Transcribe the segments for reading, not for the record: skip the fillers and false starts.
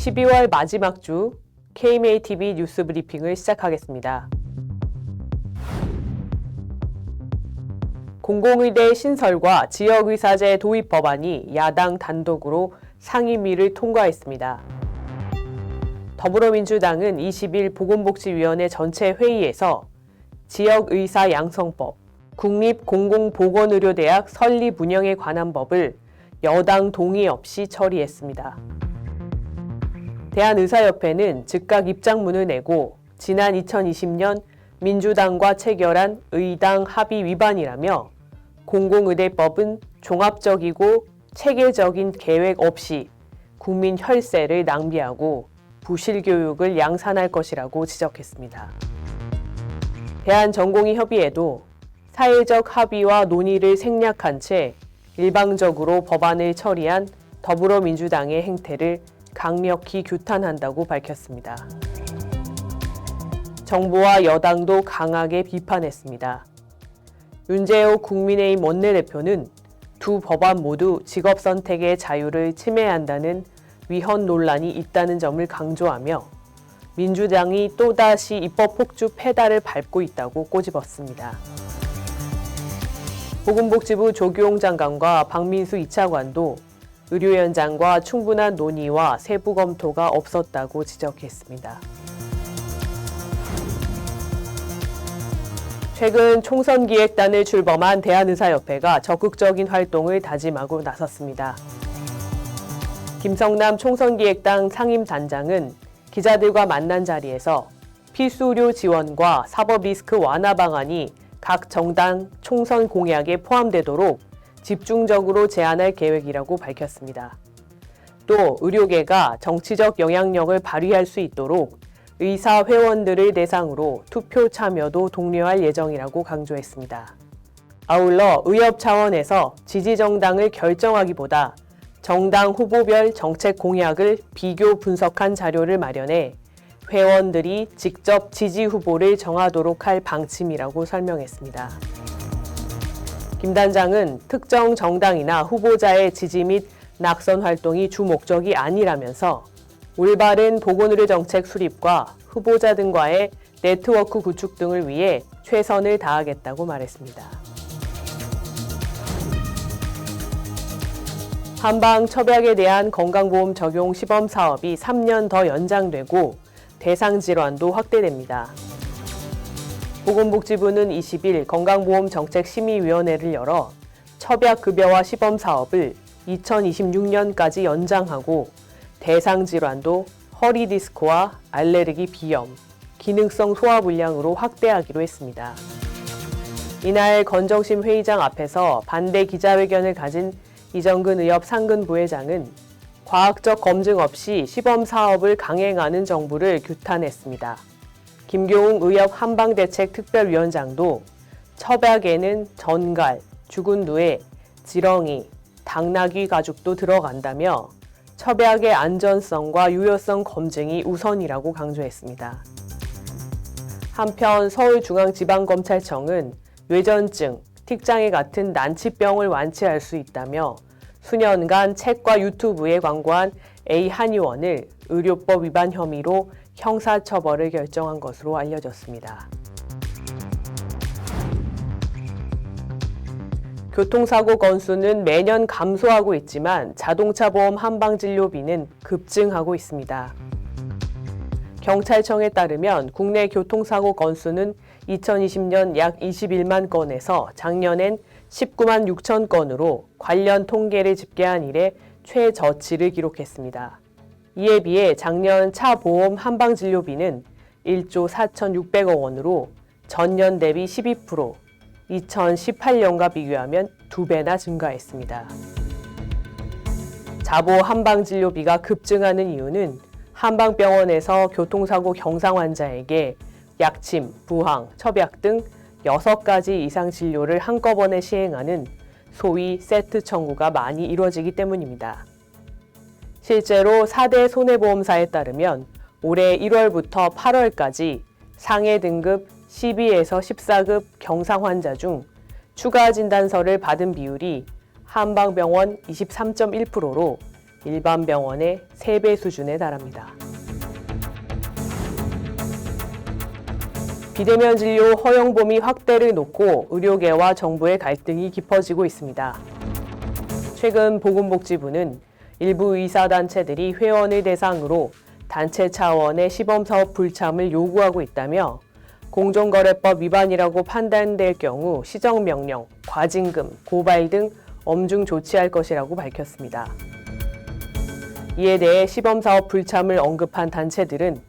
12월 마지막 주 KMATV 뉴스 브리핑을 시작하겠습니다. 공공의대 신설과 지역의사제 도입 법안이 야당 단독으로 상임위를 통과했습니다. 더불어민주당은 20일 보건복지위원회 전체 회의에서 지역의사 양성법, 국립공공보건의료대학 설립 운영에 관한 법을 여당 동의 없이 처리했습니다. 대한의사협회는 즉각 입장문을 내고 지난 2020년 민주당과 체결한 의당 합의 위반이라며 공공의대법은 종합적이고 체계적인 계획 없이 국민 혈세를 낭비하고 부실교육을 양산할 것이라고 지적했습니다. 대한전공의협의회도 사회적 합의와 논의를 생략한 채 일방적으로 법안을 처리한 더불어민주당의 행태를 강력히 규탄한다고 밝혔습니다. 정부와 여당도 강하게 비판했습니다. 윤재호 국민의힘 원내대표는 두 법안 모두 직업 선택의 자유를 침해한다는 위헌 논란이 있다는 점을 강조하며 민주당이 또다시 입법 폭주 페달을 밟고 있다고 꼬집었습니다. 보건복지부 조규용 장관과 박민수 2차관도 의료 현장과 충분한 논의와 세부 검토가 없었다고 지적했습니다. 최근 총선기획단을 출범한 대한의사협회가 적극적인 활동을 다짐하고 나섰습니다. 김성남 총선기획당 상임단장은 기자들과 만난 자리에서 필수 의료 지원과 사법 리스크 완화 방안이 각 정당 총선 공약에 포함되도록 집중적으로 제안할 계획이라고 밝혔습니다. 또 의료계가 정치적 영향력을 발휘할 수 있도록 의사 회원들을 대상으로 투표 참여도 독려할 예정이라고 강조했습니다. 아울러 의협 차원에서 지지 정당을 결정하기보다 정당 후보별 정책 공약을 비교 분석한 자료를 마련해 회원들이 직접 지지 후보를 정하도록 할 방침이라고 설명했습니다. 김 단장은 특정 정당이나 후보자의 지지 및 낙선 활동이 주 목적이 아니라면서 올바른 보건의료 정책 수립과 후보자 등과의 네트워크 구축 등을 위해 최선을 다하겠다고 말했습니다. 한방 첩약에 대한 건강보험 적용 시범 사업이 3년 더 연장되고 대상 질환도 확대됩니다. 보건복지부는 20일 건강보험정책심의위원회를 열어 첩약급여화 시범 사업을 2026년까지 연장하고 대상 질환도 허리 디스크와 알레르기 비염, 기능성 소화불량으로 확대하기로 했습니다. 이날 건정심 회의장 앞에서 반대 기자회견을 가진 이정근 의협 상근 부회장은 과학적 검증 없이 시범 사업을 강행하는 정부를 규탄했습니다. 김교웅 의협 한방대책특별위원장도 첩약에는 전갈, 죽은 누에, 지렁이, 당나귀 가죽도 들어간다며 첩약의 안전성과 유효성 검증이 우선이라고 강조했습니다. 한편 서울중앙지방검찰청은 뇌전증, 틱장애 같은 난치병을 완치할 수 있다며 수년간 책과 유튜브에 광고한 A 한의원을 의료법 위반 혐의로 형사처벌을 결정한 것으로 알려졌습니다. 교통사고 건수는 매년 감소하고 있지만 자동차 보험 한방진료비는 급증하고 있습니다. 경찰청에 따르면 국내 교통사고 건수는 2020년 약 21만 건에서 작년엔 19만 6천 건으로 관련 통계를 집계한 이래 최저치를 기록했습니다. 이에 비해 작년 차 보험 한방진료비는 1조 4,600억 원으로 전년 대비 12%, 2018년과 비교하면 2배나 증가했습니다. 자보 한방진료비가 급증하는 이유는 한방병원에서 교통사고 경상 환자에게 약침, 부항, 첩약 등 6가지 이상 진료를 한꺼번에 시행하는 소위 세트 청구가 많이 이루어지기 때문입니다. 실제로 4대 손해보험사에 따르면 올해 1월부터 8월까지 상해 등급 12에서 14급 경상 환자 중 추가 진단서를 받은 비율이 한방병원 23.1%로 일반 병원의 3배 수준에 달합니다. 비대면 진료 허용 범위 확대를 놓고 의료계와 정부의 갈등이 깊어지고 있습니다. 최근 보건복지부는 일부 의사단체들이 회원을 대상으로 단체 차원의 시범사업 불참을 요구하고 있다며 공정거래법 위반이라고 판단될 경우 시정명령, 과징금, 고발 등 엄중 조치할 것이라고 밝혔습니다. 이에 대해 시범사업 불참을 언급한 단체들은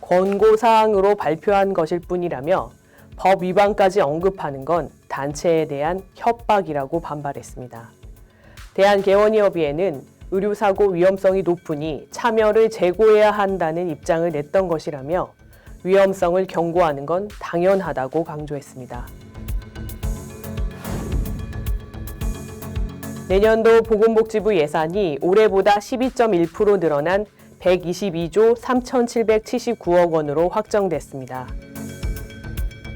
권고사항으로 발표한 것일 뿐이라며 법 위반까지 언급하는 건 단체에 대한 협박이라고 반발했습니다. 대한개원의협의회는 의료사고 위험성이 높으니 참여를 재고해야 한다는 입장을 냈던 것이라며 위험성을 경고하는 건 당연하다고 강조했습니다. 내년도 보건복지부 예산이 올해보다 12.1% 늘어난 122조 3,779억 원으로 확정됐습니다.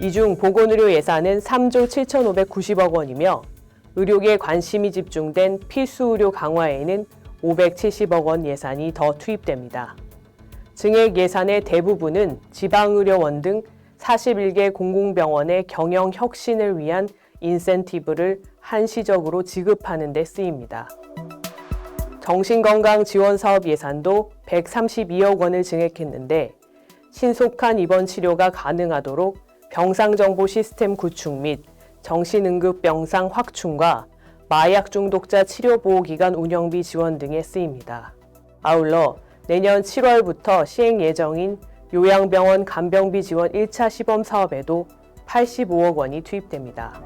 이 중 보건의료 예산은 3조 7,590억 원이며 의료계에 관심이 집중된 필수의료 강화에는 570억 원 예산이 더 투입됩니다. 증액 예산의 대부분은 지방의료원 등 41개 공공병원의 경영 혁신을 위한 인센티브를 한시적으로 지급하는 데 쓰입니다. 정신건강지원사업 예산도 132억 원을 증액했는데 신속한 입원 치료가 가능하도록 병상정보 시스템 구축 및 정신응급병상 확충과 마약 중독자 치료보호기관 운영비 지원 등에 쓰입니다. 아울러 내년 7월부터 시행 예정인 요양병원 간병비 지원 1차 시범 사업에도 85억 원이 투입됩니다.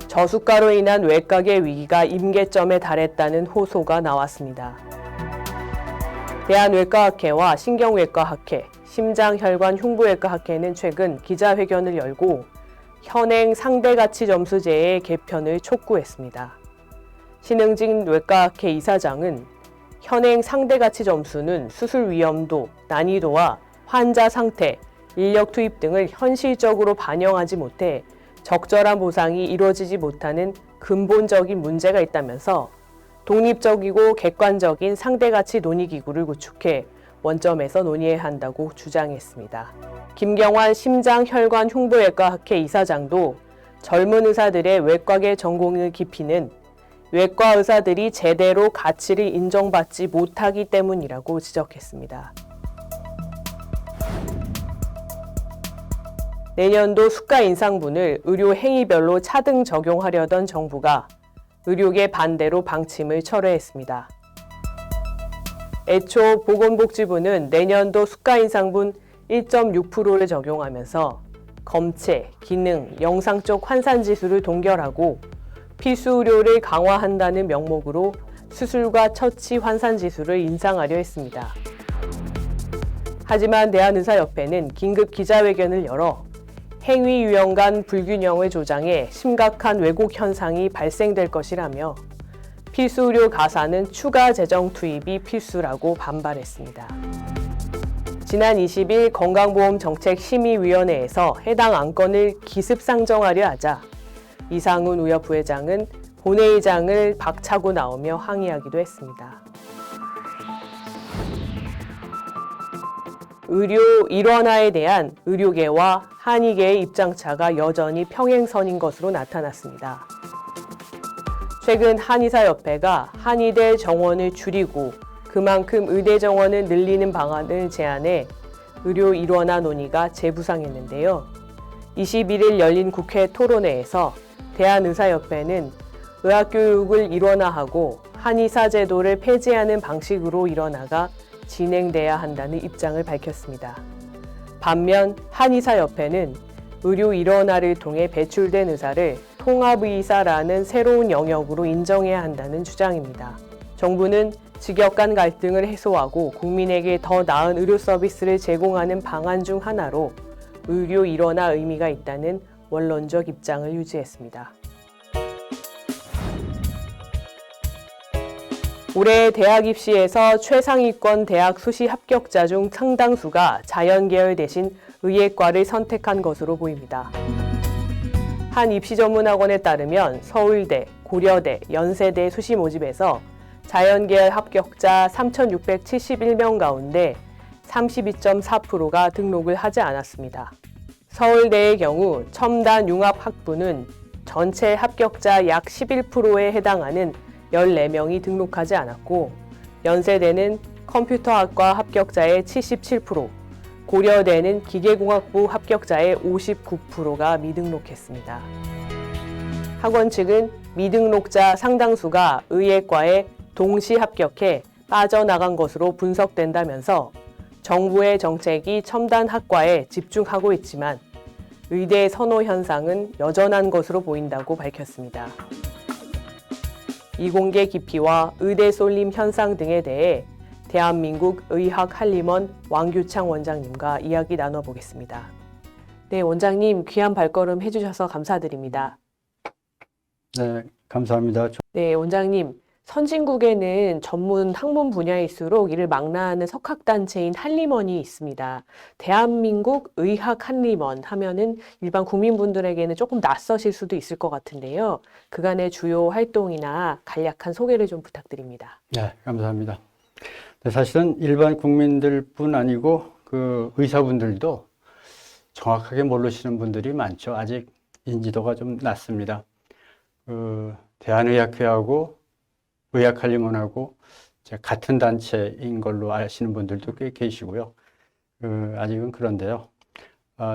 저수가로 인한 외과계 위기가 임계점에 달했다는 호소가 나왔습니다. 대한외과학회와 신경외과학회, 심장혈관흉부외과학회는 최근 기자회견을 열고 현행 상대가치점수제의 개편을 촉구했습니다. 신흥진 외과학회 이사장은 현행 상대가치점수는 수술 위험도, 난이도와 환자 상태, 인력 투입 등을 현실적으로 반영하지 못해 적절한 보상이 이루어지지 못하는 근본적인 문제가 있다면서 독립적이고 객관적인 상대가치 논의기구를 구축해 원점에서 논의해야 한다고 주장했습니다. 김경환 심장혈관흉부외과학회 이사장도 젊은 의사들의 외과계 전공을 깊이는 외과 의사들이 제대로 가치를 인정받지 못하기 때문이라고 지적했습니다. 내년도 수가 인상분을 의료 행위별로 차등 적용하려던 정부가 의료계 반대로 방침을 철회했습니다. 애초 보건복지부는 내년도 수가 인상분 1.6%를 적용하면서 검체, 기능, 영상 쪽 환산지수를 동결하고 필수의료를 강화한다는 명목으로 수술과 처치 환산지수를 인상하려 했습니다. 하지만 대한의사협회는 긴급 기자회견을 열어 행위 유형 간 불균형을 조장해 심각한 왜곡 현상이 발생될 것이라며 필수의료 가사는 추가 재정 투입이 필수라고 반발했습니다. 지난 20일 건강보험정책심의위원회에서 해당 안건을 기습상정하려 하자 이상훈 의협 부회장은 본회의장을 박차고 나오며 항의하기도 했습니다. 의료 일원화에 대한 의료계와 한의계의 입장차가 여전히 평행선인 것으로 나타났습니다. 최근 한의사협회가 한의대 정원을 줄이고 그만큼 의대 정원을 늘리는 방안을 제안해 의료 일원화 논의가 재부상했는데요. 21일 열린 국회 토론회에서 대한의사협회는 의학교육을 일원화하고 한의사 제도를 폐지하는 방식으로 일원화가 진행돼야 한다는 입장을 밝혔습니다. 반면 한의사협회는 의료 일원화를 통해 배출된 의사를 통합의사라는 새로운 영역으로 인정해야 한다는 주장입니다. 정부는 직역 간 갈등을 해소하고 국민에게 더 나은 의료 서비스를 제공하는 방안 중 하나로 의료 일원화 의미가 있다는 원론적 입장을 유지했습니다. 올해 대학 입시에서 최상위권 대학 수시 합격자 중 상당수가 자연계열 대신 의예과를 선택한 것으로 보입니다. 한 입시전문학원에 따르면 서울대, 고려대, 연세대 수시 모집에서 자연계열 합격자 3,671명 가운데 32.4%가 등록을 하지 않았습니다. 서울대의 경우 첨단 융합학부는 전체 합격자 약 11%에 해당하는 14명이 등록하지 않았고, 연세대는 컴퓨터학과 합격자의 77%, 고려대는 기계공학부 합격자의 59%가 미등록했습니다. 학원 측은 미등록자 상당수가 의예과에 동시 합격해 빠져나간 것으로 분석된다면서 정부의 정책이 첨단 학과에 집중하고 있지만 의대 선호 현상은 여전한 것으로 보인다고 밝혔습니다. 이공계 기피와 의대 쏠림 현상 등에 대해 대한민국 의학한림원 왕규창 원장님과 이야기 나눠보겠습니다. 네, 원장님 귀한 발걸음 해주셔서 감사드립니다. 네, 감사합니다. 네, 원장님. 선진국에는 전문 학문 분야일수록 이를 망라하는 석학단체인 한림원이 있습니다. 대한민국 의학한림원 하면은 일반 국민분들에게는 조금 낯서실 수도 있을 것 같은데요. 그간의 주요 활동이나 간략한 소개를 좀 부탁드립니다. 네, 감사합니다. 네, 사실은 일반 국민들뿐 아니고 그 의사분들도 정확하게 모르시는 분들이 많죠. 아직 인지도가 좀 낮습니다. 대한의학회하고 의학한림원하고 같은 단체인 걸로 아시는 분들도 꽤 계시고요. 아직은 그런데요.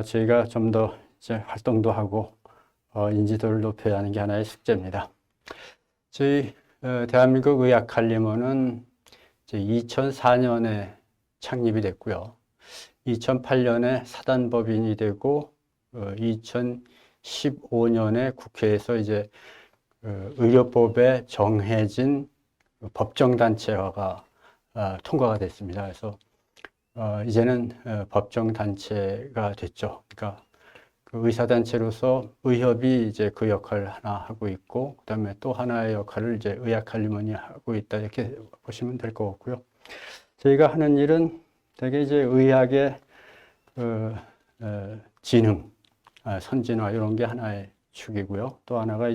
저희가 좀 더 활동도 하고 인지도를 높여야 하는 게 하나의 숙제입니다. 저희 대한민국 의학한림원은 2004년에 창립이 됐고요. 2008년에 사단법인이 되고 2015년에 국회에서 의료법에 정해진 법정단체화가 통과가 됐습니다. 그래서 이제는 법정단체가 됐죠. 그러니까 그 의사단체로서 의협이 그 역할을 하나 하고 있고, 그 다음에 또 하나의 역할을 의학한림원이 하고 있다, 이렇게 보시면 될 것 같고요. 저희가 하는 일은 되게 의학의 진흥, 선진화 이런 게 하나의 축이고요. 또 하나가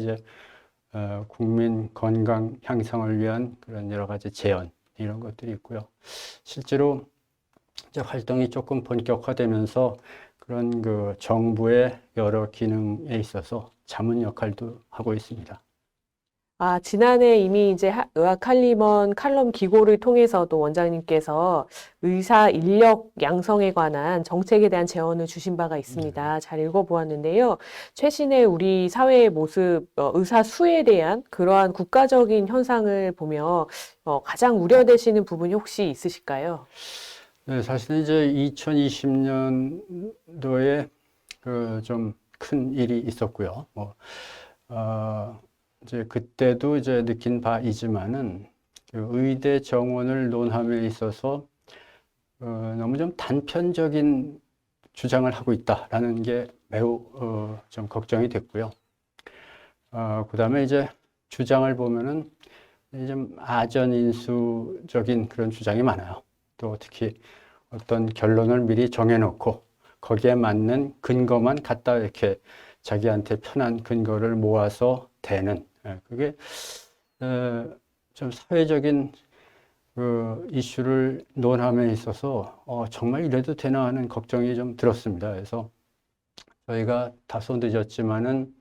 국민 건강 향상을 위한 그런 여러 가지 제언 이런 것들이 있고요. 실제로 활동이 조금 본격화되면서 그런 정부의 여러 기능에 있어서 자문 역할도 하고 있습니다. 지난해 이미 의학한림원 칼럼 기고를 통해서도 원장님께서 의사 인력 양성에 관한 정책에 대한 제언을 주신 바가 있습니다. 잘 읽어보았는데요. 최신의 우리 사회의 모습, 의사 수에 대한 그러한 국가적인 현상을 보며 가장 우려되시는 부분이 혹시 있으실까요? 네, 사실은 2020년도에 좀 큰 일이 있었고요. 그때도 느낀 바이지만은 의대 정원을 논함에 있어서 너무 좀 단편적인 주장을 하고 있다라는 게 매우 좀 걱정이 됐고요. 그다음에 주장을 보면은 좀 아전인수적인 그런 주장이 많아요. 또 특히 어떤 결론을 미리 정해놓고 거기에 맞는 근거만 갖다 이렇게 자기한테 편한 근거를 모아서 대는, 그게 좀 사회적인 이슈를 논함에 있어서 정말 이래도 되나 하는 걱정이 좀 들었습니다. 그래서 저희가 다소 늦었지만은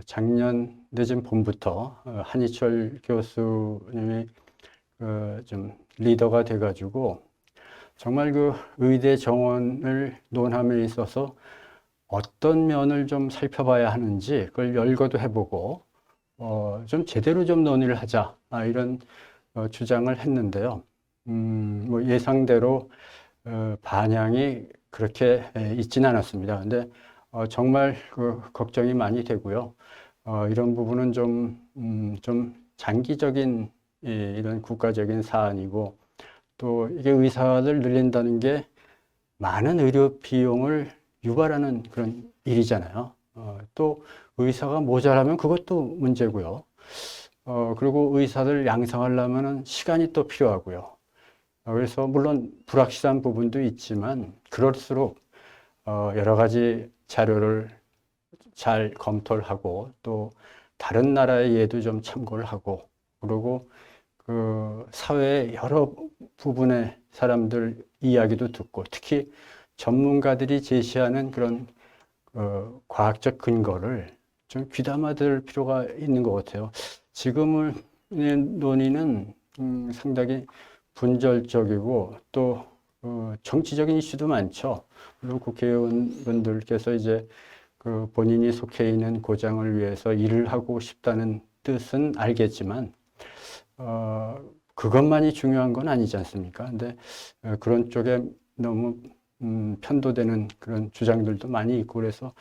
작년 늦은 봄부터 한희철 교수님이 좀 리더가 돼가지고 정말 의대 정원을 논함에 있어서 어떤 면을 좀 살펴봐야 하는지 그걸 열거도 해보고 좀 제대로 좀 논의를 하자, 이런 주장을 했는데요. 예상대로 반향이 그렇게 있지는 않았습니다. 근데 정말 걱정이 많이 되고요. 이런 부분은 좀 장기적인 이런 국가적인 사안이고, 또 이게 의사를 늘린다는 게 많은 의료 비용을 유발하는 그런 일이잖아요. 또 의사가 모자라면 그것도 문제고요. 그리고 의사들 양성하려면 시간이 또 필요하고요. 그래서 물론 불확실한 부분도 있지만 그럴수록 여러 가지 자료를 잘 검토를 하고 또 다른 나라의 예도 좀 참고를 하고, 그리고 그 사회의 여러 부분의 사람들 이야기도 듣고, 특히 전문가들이 제시하는 그런 과학적 근거를 좀 귀담아 들을 필요가 있는 것 같아요. 지금의 논의는 상당히 분절적이고 또 정치적인 이슈도 많죠. 물론 국회의원분들께서 이제 그 본인이 속해 있는 고장을 위해서 일을 하고 싶다는 뜻은 알겠지만 그것만이 중요한 건 아니지 않습니까? 근데 그런 쪽에 너무 편도되는 그런 주장들도 많이 있고 그래서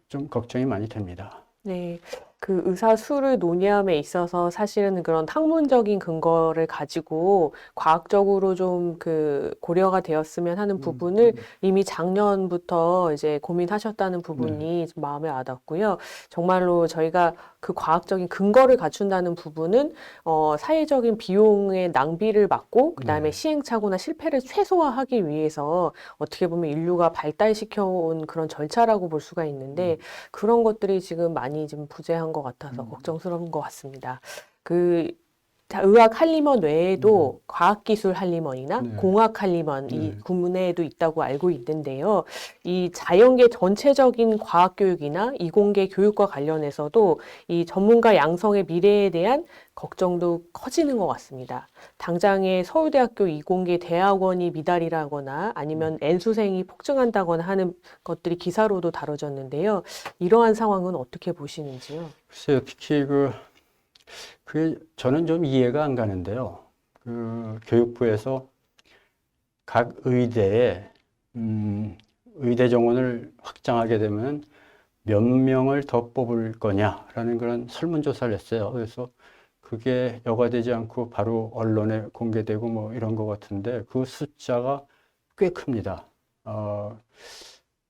좀 걱정이 많이 됩니다. 네, 그 의사 수를 논의함에 있어서 사실은 그런 학문적인 근거를 가지고 과학적으로 좀 그 고려가 되었으면 하는 부분을 이미 작년부터 이제 고민하셨다는 네. 부분이 좀 마음에 와닿고요. 정말로 저희가 그 과학적인 근거를 갖춘다는 부분은 사회적인 비용의 낭비를 막고 그다음에 네. 시행착오나 실패를 최소화하기 위해서 어떻게 보면 인류가 발달시켜온 그런 절차라고 볼 수가 있는데 그런 것들이 지금 많이 좀 부재한 것 같아서 걱정스러운 것 같습니다. 그 의학 한림원 외에도 과학기술 한림원이나 네. 공학 한림원 이 네. 국내에도 있다고 알고 있는데요. 이 자연계 전체적인 과학 교육이나 이공계 교육과 관련해서도 이 전문가 양성의 미래에 대한 걱정도 커지는 것 같습니다. 당장에 서울대학교 이공계 대학원이 미달이라거나 아니면 N수생이 폭증한다거나 하는 것들이 기사로도 다뤄졌는데요. 이러한 상황은 어떻게 보시는지요? 글쎄요, 특히 그게 저는 좀 이해가 안 가는데요. 그 교육부에서 각 의대에 의대 정원을 확장하게 되면 몇 명을 더 뽑을 거냐라는 그런 설문조사를 했어요. 그래서 그게 여과되지 않고 바로 언론에 공개되고 뭐 이런 것 같은데 그 숫자가 꽤 큽니다.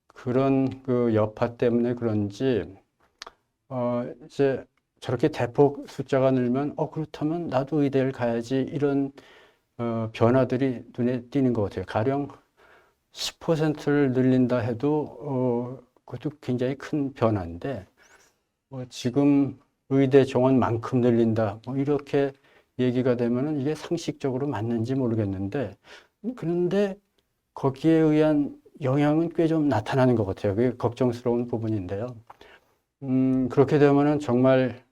그런 그 여파 때문에 그런지 이제 저렇게 대폭 숫자가 늘면 그렇다면 나도 의대를 가야지 이런 변화들이 눈에 띄는 것 같아요. 가령 10%를 늘린다 해도 그것도 굉장히 큰 변화인데 지금 의대 정원만큼 늘린다 뭐 이렇게 얘기가 되면은 이게 상식적으로 맞는지 모르겠는데 그런데 거기에 의한 영향은 꽤 좀 나타나는 것 같아요. 그게 걱정스러운 부분인데요. 그렇게 되면은 정말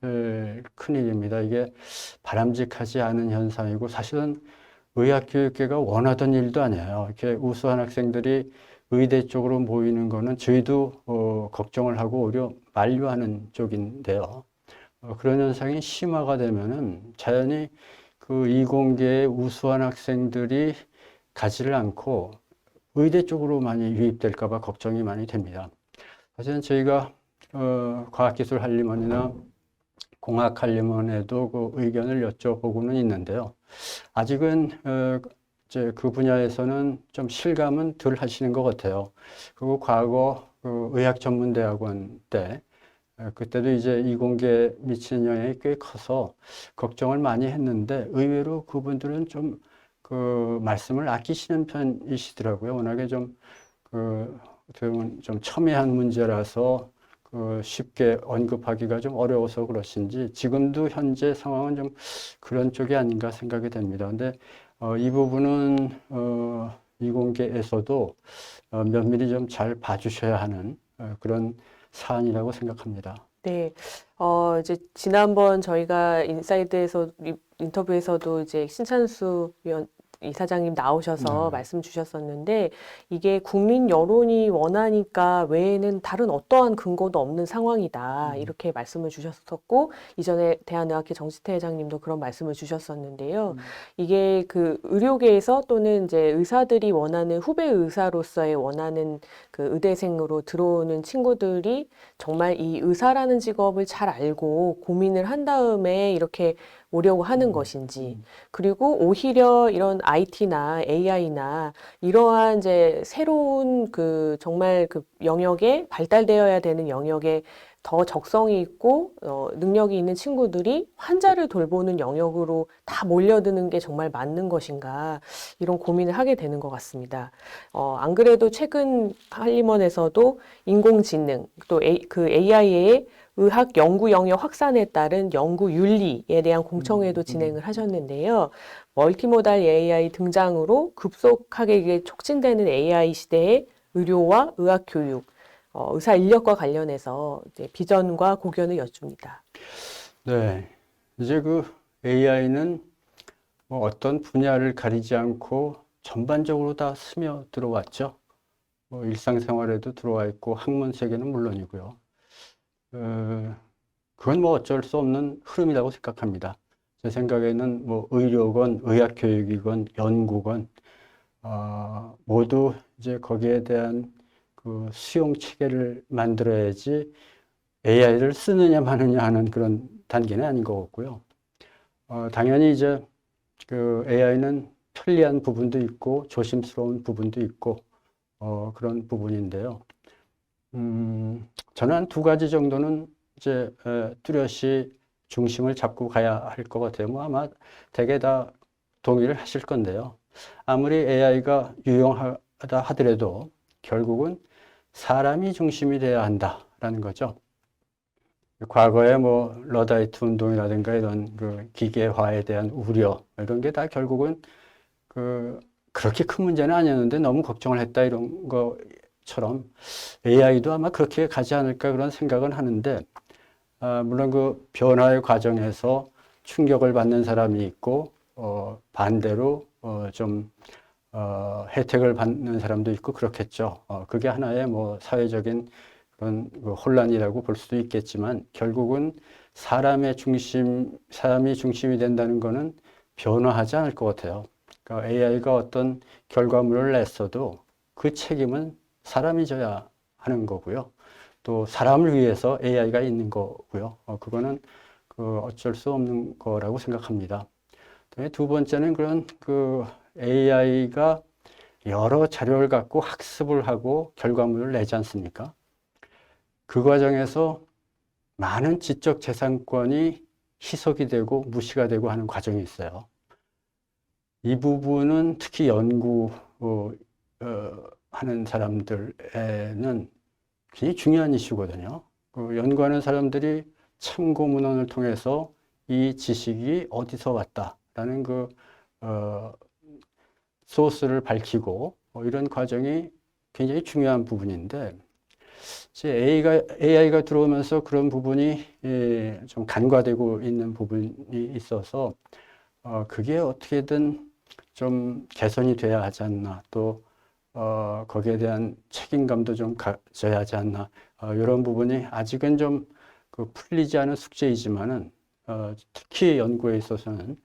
큰일입니다. 이게 바람직하지 않은 현상이고 사실은 의학교육계가 원하던 일도 아니에요. 이렇게 우수한 학생들이 의대 쪽으로 모이는 거는 저희도 걱정을 하고 오히려 만류하는 쪽인데요. 그런 현상이 심화가 되면은 자연히 그 이공계의 우수한 학생들이 가지를 않고 의대 쪽으로 많이 유입될까 봐 걱정이 많이 됩니다. 사실은 저희가 과학기술 한림원이나 공학 한림원에도 그 의견을 여쭤보고는 있는데요. 아직은 이제 그 분야에서는 좀 실감은 덜 하시는 것 같아요. 그리고 과거 그 의학전문대학원 때 그때도 이제 이공계에 미치는 영향이 꽤 커서 걱정을 많이 했는데 의외로 그분들은 좀 그 말씀을 아끼시는 편이시더라고요. 워낙에 어떻게 보면 좀 첨예한 문제라서 쉽게 언급하기가 좀 어려워서 그러신지 지금도 현재 상황은 좀 그런 쪽이 아닌가 생각이 됩니다. 근데 이 부분은 이공계에서도 면밀히 좀 잘 봐주셔야 하는 그런 사안이라고 생각합니다. 네, 이제 지난번 저희가 인사이드에서 인터뷰에서도 이제 신찬수 이사장님 나오셔서 말씀 주셨었는데 이게 국민 여론이 원하니까 외에는 다른 어떠한 근거도 없는 상황이다 이렇게 말씀을 주셨었고 이전에 대한의학회 정지태 회장님도 그런 말씀을 주셨었는데요. 이게 그 의료계에서 또는 이제 의사들이 원하는 후배 의사로서의 원하는 그 의대생으로 들어오는 친구들이 정말 이 의사라는 직업을 잘 알고 고민을 한 다음에 이렇게 오려고 하는 것인지, 그리고 오히려 이런 IT나 AI나 이러한 이제 새로운 그 정말 그 영역에 발달되어야 되는 영역에 더 적성이 있고 능력이 있는 친구들이 환자를 돌보는 영역으로 다 몰려드는 게 정말 맞는 것인가 이런 고민을 하게 되는 것 같습니다. 안 그래도 최근 한림원에서도 인공지능 또 그 AI의 의학 연구 영역 확산에 따른 연구 윤리에 대한 공청회도 진행을 하셨는데요. 멀티모달 AI 등장으로 급속하게 이게 촉진되는 AI 시대의 의료와 의학 교육, 의사 인력과 관련해서 이제 비전과 고견을 여쭙니다. 네. 이제 그 AI는 뭐 어떤 분야를 가리지 않고 전반적으로 다 스며들어왔죠. 뭐 일상생활에도 들어와 있고 학문 세계는 물론이고요. 그건 뭐 어쩔 수 없는 흐름이라고 생각합니다. 제 생각에는 뭐 의료건, 의학교육이건, 연구건, 모두 이제 거기에 대한 그 수용 체계를 만들어야지 AI를 쓰느냐 마느냐 하는 그런 단계는 아닌 것 같고요. 당연히 이제 그 AI는 편리한 부분도 있고 조심스러운 부분도 있고 그런 부분인데요. 저는 한 두 가지 정도는 이제 뚜렷이 중심을 잡고 가야 할 것 같아요. 뭐 아마 대개 다 동의를 하실 건데요. 아무리 AI가 유용하다 하더라도 결국은 사람이 중심이 돼야 한다라는 거죠. 과거에 뭐 러다이트 운동이라든가 이런 그 기계화에 대한 우려 이런 게 다 결국은 그렇게 큰 문제는 아니었는데 너무 걱정을 했다 이런 것처럼 AI도 아마 그렇게 가지 않을까 그런 생각은 하는데 물론 그 변화의 과정에서 충격을 받는 사람이 있고 반대로 좀 혜택을 받는 사람도 있고 그렇겠죠. 그게 하나의 뭐 사회적인 그런 그 혼란이라고 볼 수도 있겠지만 결국은 사람이 중심이 된다는 거는 변화하지 않을 것 같아요. 그러니까 AI가 어떤 결과물을 냈어도 그 책임은 사람이 져야 하는 거고요. 또 사람을 위해서 AI가 있는 거고요. 그거는 어쩔 수 없는 거라고 생각합니다. 두 번째는 그런 AI가 여러 자료를 갖고 학습을 하고 결과물을 내지 않습니까? 그 과정에서 많은 지적 재산권이 희석이 되고 무시가 되고 하는 과정이 있어요. 이 부분은 특히 하는 사람들에는 굉장히 중요한 이슈거든요. 연구하는 사람들이 참고 문헌을 통해서 이 지식이 어디서 왔다라는 소스를 밝히고 이런 과정이 굉장히 중요한 부분인데 이제 AI가 들어오면서 그런 부분이 좀 간과되고 있는 부분이 있어서 그게 어떻게든 좀 개선이 돼야 하지 않나 또 거기에 대한 책임감도 좀 가져야 하지 않나 이런 부분이 아직은 좀 풀리지 않은 숙제이지만은 특히 연구에 있어서는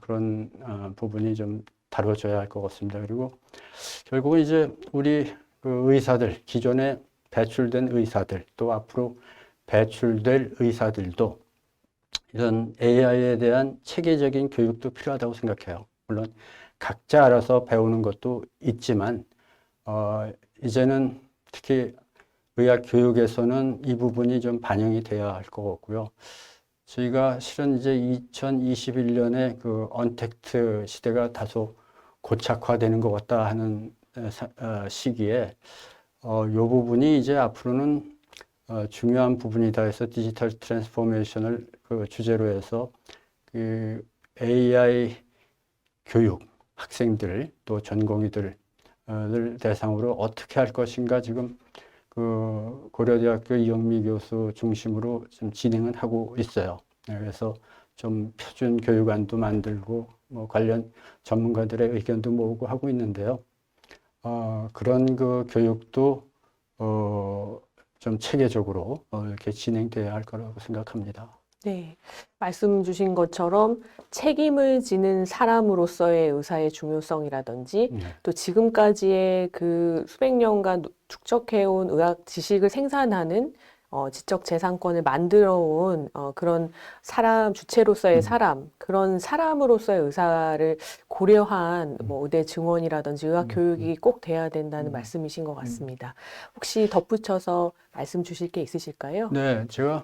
그런 부분이 좀 다뤄져야 할 것 같습니다. 그리고 결국은 이제 우리 의사들 기존에 배출된 의사들 또 앞으로 배출될 의사들도 이런 AI에 대한 체계적인 교육도 필요하다고 생각해요. 물론 각자 알아서 배우는 것도 있지만 이제는 특히 의학 교육에서는 이 부분이 좀 반영이 돼야 할 것 같고요. 저희가 실은 이제 2021년에 언택트 시대가 다소 고착화되는 것 같다 하는 시기에 이 부분이 이제 앞으로는 중요한 부분이다 해서 디지털 트랜스포메이션을 주제로 해서 AI 교육 학생들 또 전공의들을 대상으로 어떻게 할 것인가 지금 고려대학교 이영미 교수 중심으로 좀 진행은 하고 있어요. 그래서 좀 표준 교육안도 만들고 뭐 관련 전문가들의 의견도 모으고 하고 있는데요. 그런 교육도 좀 체계적으로 이렇게 진행돼야 할 거라고 생각합니다. 네, 말씀 주신 것처럼 책임을 지는 사람으로서의 의사의 중요성이라든지 또 지금까지의 그 수백 년간 축적해온 의학 지식을 생산하는 지적 재산권을 만들어 온 그런 사람, 주체로서의 사람, 그런 사람으로서의 의사를 고려한 뭐 의대 증원이라든지 의학 교육이 꼭 돼야 된다는 말씀이신 것 같습니다. 혹시 덧붙여서 말씀 주실 게 있으실까요? 네, 제가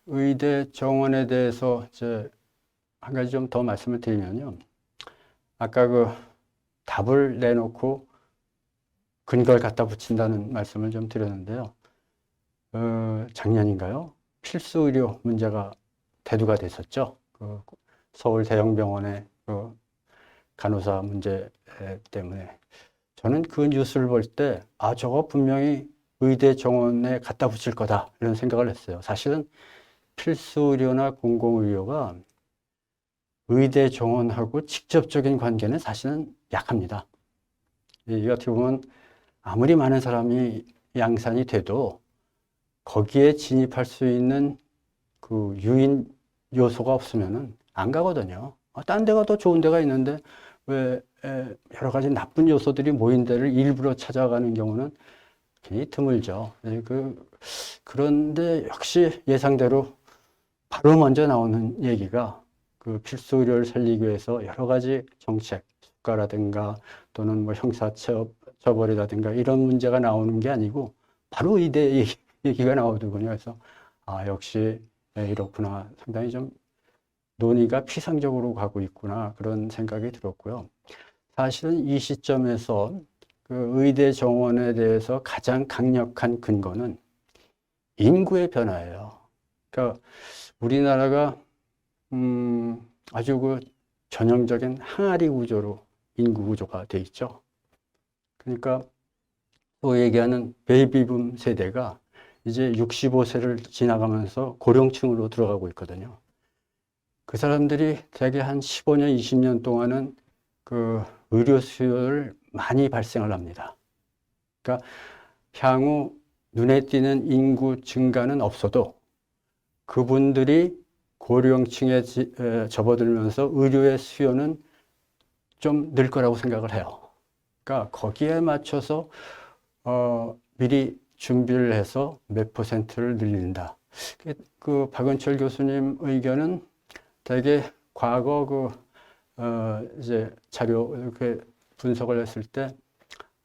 의대 정원에 대해서 이제 한 가지 좀 더 말씀을 드리면요. 아까 그 답을 내놓고 근거를 갖다 붙인다는 말씀을 좀 드렸는데요. 작년인가요? 필수 의료 문제가 대두가 됐었죠. 그 서울 대형병원의 그 간호사 문제 때문에. 저는 그 뉴스를 볼 때, 아, 저거 분명히 의대 정원에 갖다 붙일 거다. 이런 생각을 했어요. 사실은 필수 의료나 공공의료가 의대 정원하고 직접적인 관계는 사실은 약합니다. 이 어떻게 보면 아무리 많은 사람이 양산이 돼도 거기에 진입할 수 있는 그 유인 요소가 없으면은 안 가거든요. 딴 데가 더 좋은 데가 있는데 왜 여러 가지 나쁜 요소들이 모인 데를 일부러 찾아가는 경우는 굉장히 드물죠. 그런데 역시 예상대로 바로 먼저 나오는 얘기가 그 필수 의료를 살리기 위해서 여러 가지 정책, 수가라든가 또는 뭐 형사처벌이라든가 이런 문제가 나오는 게 아니고 바로 의대 얘기가 나오더군요. 그래서 아, 역시 이렇구나. 상당히 좀 논의가 피상적으로 가고 있구나. 그런 생각이 들었고요. 사실은 이 시점에서 그 의대 정원에 대해서 가장 강력한 근거는 인구의 변화예요. 그러니까 우리나라가 아주 그 전형적인 항아리 구조로 인구 구조가 돼 있죠. 그러니까 또 얘기하는 베이비붐 세대가 이제 65세를 지나가면서 고령층으로 들어가고 있거든요. 그 사람들이 대개 한 15년, 20년 동안은 그 의료 수요를 많이 발생을 합니다. 그러니까 향후 눈에 띄는 인구 증가는 없어도 그분들이 고령층에 접어들면서 의료의 수요는 좀 늘 거라고 생각을 해요. 그러니까 거기에 맞춰서 미리 준비를 해서 몇 %를 늘린다. 그 박은철 교수님 의견은 되게 과거 이제 자료 이렇게 분석을 했을 때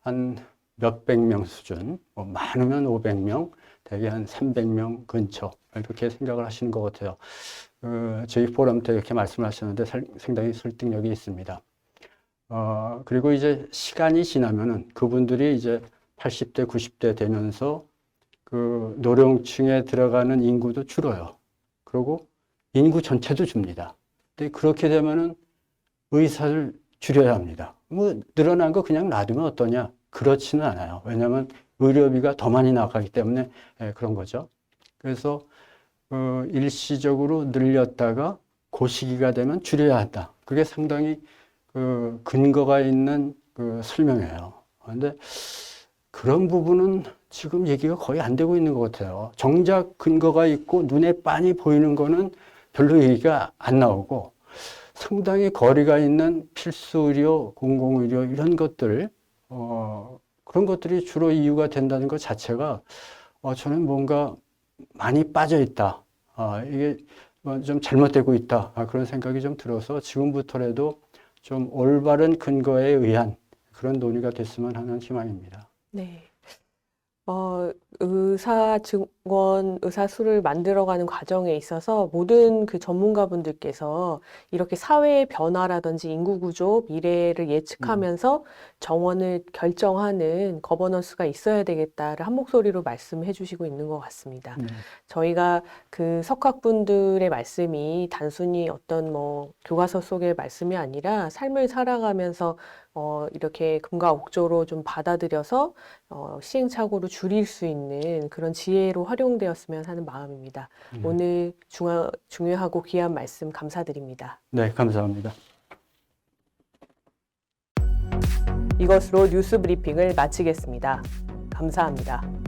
한 몇백 명 수준, 뭐 많으면 500명, 대개 한 300명 근처 이렇게 생각을 하시는 것 같아요. 저희 포럼 때 이렇게 말씀하셨는데 상당히 설득력이 있습니다. 그리고 이제 시간이 지나면은 그분들이 이제 80대, 90대 되면서 그 노령층에 들어가는 인구도 줄어요. 그리고 인구 전체도 줍니다. 근데 그렇게 되면은 의사를 줄여야 합니다. 뭐 늘어난 거 그냥 놔두면 어떠냐? 그렇지는 않아요. 왜냐하면 의료비가 더 많이 나가기 때문에 그런 거죠. 그래서 일시적으로 늘렸다가 그 시기가 되면 줄여야 한다. 그게 상당히 그 근거가 있는 그 설명이에요. 그런데 그런 부분은 지금 얘기가 거의 안 되고 있는 것 같아요. 정작 근거가 있고 눈에 빤히 보이는 거는 별로 얘기가 안 나오고 상당히 거리가 있는 필수 의료, 공공의료 이런 것들, 그런 것들이 주로 이유가 된다는 것 자체가 저는 뭔가 많이 빠져 있다. 이게 좀 잘못되고 있다. 그런 생각이 좀 들어서 지금부터라도 좀 올바른 근거에 의한 그런 논의가 됐으면 하는 희망입니다. 네. 의사 증원, 의사수를 만들어가는 과정에 있어서 모든 그 전문가분들께서 이렇게 사회의 변화라든지 인구 구조, 미래를 예측하면서 정원을 결정하는 거버넌스가 있어야 되겠다를 한 목소리로 말씀해 주시고 있는 것 같습니다. 저희가 그 석학분들의 말씀이 단순히 어떤 뭐 교과서 속의 말씀이 아니라 삶을 살아가면서 이렇게 금과 옥조로 좀 받아들여서 시행착오를 줄일 수 있는 그런 지혜로 활용되었으면 하는 마음입니다. 오늘 중요하고 귀한 말씀 감사드립니다. 네, 감사합니다. 이것으로 뉴스 브리핑을 마치겠습니다. 감사합니다.